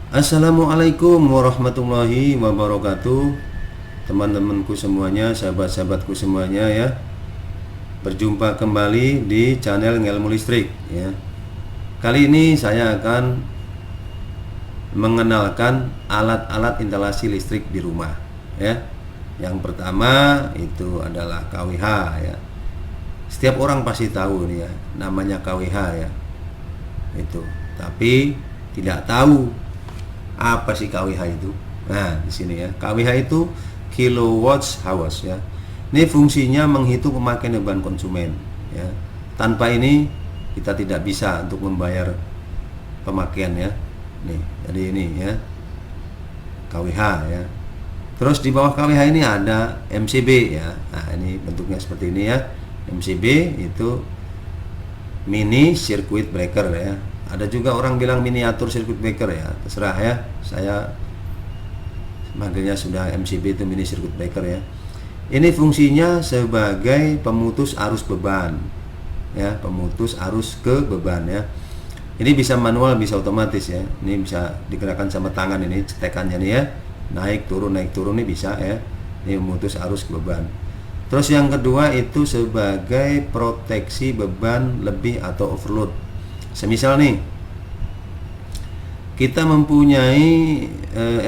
Assalamualaikum warahmatullahi wabarakatuh. Teman-temanku semuanya, sahabat-sahabatku semuanya ya. Berjumpa kembali di channel Ngelmu Listrik ya. Kali ini saya akan mengenalkan alat-alat instalasi listrik di rumah ya. Yang pertama itu adalah KWH ya. Setiap orang pasti tahu nih ya, namanya KWH ya. Itu. Tapi tidak tahu apa sih KWH itu? Nah, di sini ya. KWH itu kilowatts hours ya. Ini fungsinya menghitung pemakaian beban konsumen ya. Tanpa ini kita tidak bisa untuk membayar pemakaian ya. Nih, jadi ini ya. KWH ya. Terus di bawah KWH ini ada MCB ya. Nah, ini bentuknya seperti ini ya. MCB itu mini circuit breaker ya. Ada juga orang bilang miniatur circuit breaker ya, terserah ya. Saya manggilnya sudah MCB itu mini circuit breaker ya. Ini fungsinya sebagai pemutus arus beban ya, pemutus arus ke beban ya. Ini bisa manual, bisa otomatis ya. Ini bisa digerakkan sama tangan ini, cetekannya nih ya. Naik turun nih bisa ya. Ini memutus arus ke beban. Terus yang kedua itu sebagai proteksi beban lebih atau overload. Semisal nih kita mempunyai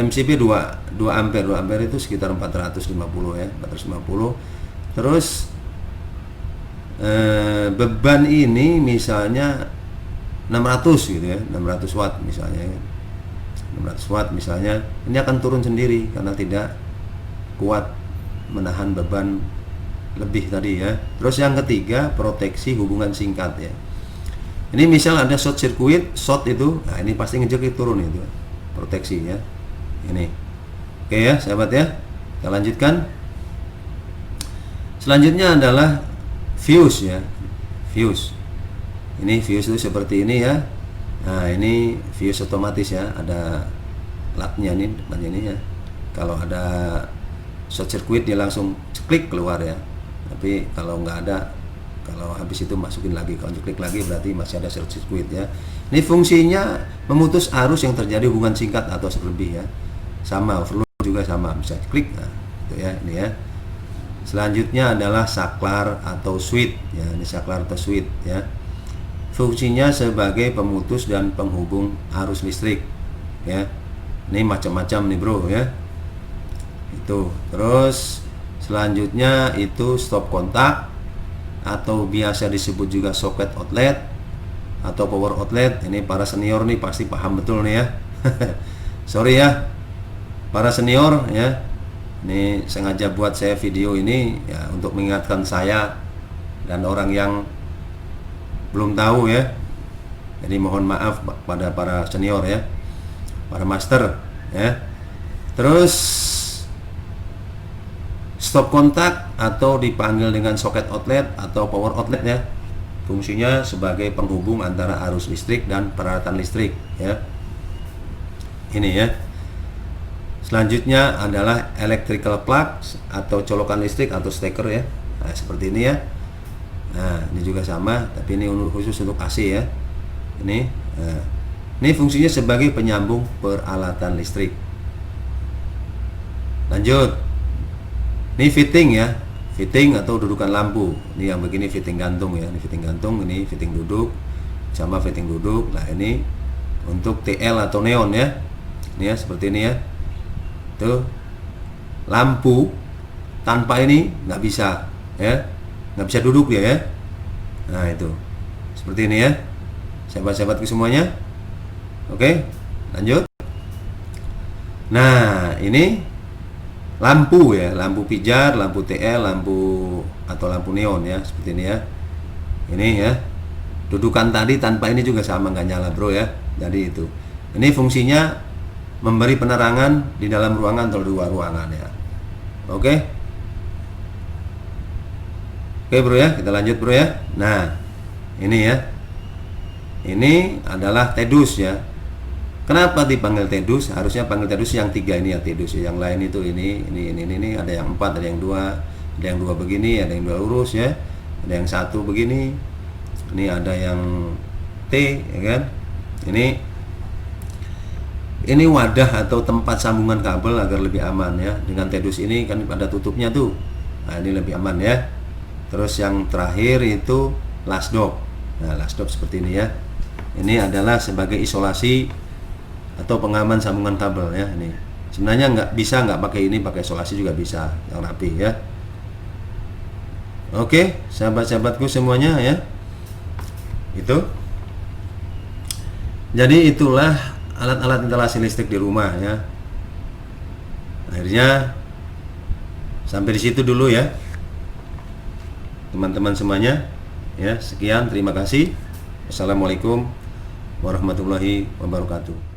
MCB 2 ampere. 2 ampere itu sekitar 450 ya, 450. Terus beban ini misalnya 600 gitu ya, 600 watt misalnya ya. 600 watt misalnya, ini akan turun sendiri karena tidak kuat menahan beban lebih tadi ya. Terus yang ketiga proteksi hubungan singkat ya. Ini misal ada short circuit, short itu, nah ini pasti ngejek turun itu, proteksi ya. Ini, oke ya, sahabat ya. Kita lanjutkan. Selanjutnya adalah fuse ya, fuse. Ini fuse itu seperti ini ya. Nah ini fuse otomatis ya, ada latnya nih depannya ini ya. Kalau ada short circuit dia langsung klik keluar ya. Tapi kalau nggak ada, kalau habis itu masukin lagi, kalau klik lagi berarti masih ada short circuit ya. Ini fungsinya memutus arus yang terjadi hubungan singkat atau berlebih ya. Sama overload juga sama, bisa klik nah, itu ya ini ya. Selanjutnya adalah saklar atau switch ya. Ini saklar atau switch ya. Fungsinya sebagai pemutus dan penghubung arus listrik ya. Ini macam-macam nih bro ya. Itu. Terus selanjutnya itu stop kontak atau biasa disebut juga socket outlet atau power outlet. Ini para senior nih pasti paham betul nih ya. Sorry ya para senior ya. Ini sengaja buat saya video ini ya untuk mengingatkan saya dan orang yang belum tahu ya. Jadi mohon maaf pada para senior ya, para master ya. Terus stop kontak atau dipanggil dengan socket outlet atau power outlet ya. Fungsinya sebagai penghubung antara arus listrik dan peralatan listrik ya. Ini ya. Selanjutnya adalah electrical plug atau colokan listrik atau steker ya. Nah, seperti ini ya. Nah, ini juga sama, tapi ini khusus untuk AC ya. Ini ini fungsinya sebagai penyambung peralatan listrik. Lanjut. Ini fitting ya, fitting atau dudukan lampu. Ini yang begini fitting gantung ya, ini fitting gantung, ini fitting duduk, sama fitting duduk. Nah ini untuk TL atau neon ya, ini ya seperti ini ya. Tuh lampu tanpa ini nggak bisa ya, nggak bisa duduk dia ya. Nah itu seperti ini ya, sahabat-sahabatku semuanya. Oke, lanjut. Nah ini lampu ya, lampu pijar, lampu TL, lampu atau lampu neon ya, seperti ini ya. Ini ya. Dudukan tadi tanpa ini juga sama nggak nyala bro ya. Jadi itu. Ini fungsinya memberi penerangan di dalam ruangan atau luar ruangan ya. Oke. Oke bro ya, kita lanjut bro ya. Nah, ini ya. Ini adalah tedus ya. Kenapa dipanggil tedus? Harusnya panggil tedus yang 3 ini ya tedus. Yang lain itu ini ada yang 4, ada yang 2, ada yang 2 begini, ada yang 2 lurus ya. Ada yang 1 begini. Ini ada yang T ya kan. Ini Ini wadah atau tempat sambungan kabel agar lebih aman ya. Dengan tedus ini kan ada tutupnya tuh. Nah, ini lebih aman ya. Terus yang terakhir itu lasdop. Nah, lasdop seperti ini ya. Ini adalah sebagai isolasi atau pengaman sambungan kabel ya. Ini sebenarnya nggak pakai ini, pakai isolasi juga bisa, yang rapi ya. Oke, sahabat-sahabatku semuanya ya. Itu. Jadi itulah alat-alat instalasi listrik di rumah ya. Akhirnya sampai di situ dulu ya, teman-teman semuanya ya. Sekian, terima kasih. Assalamualaikum warahmatullahi wabarakatuh.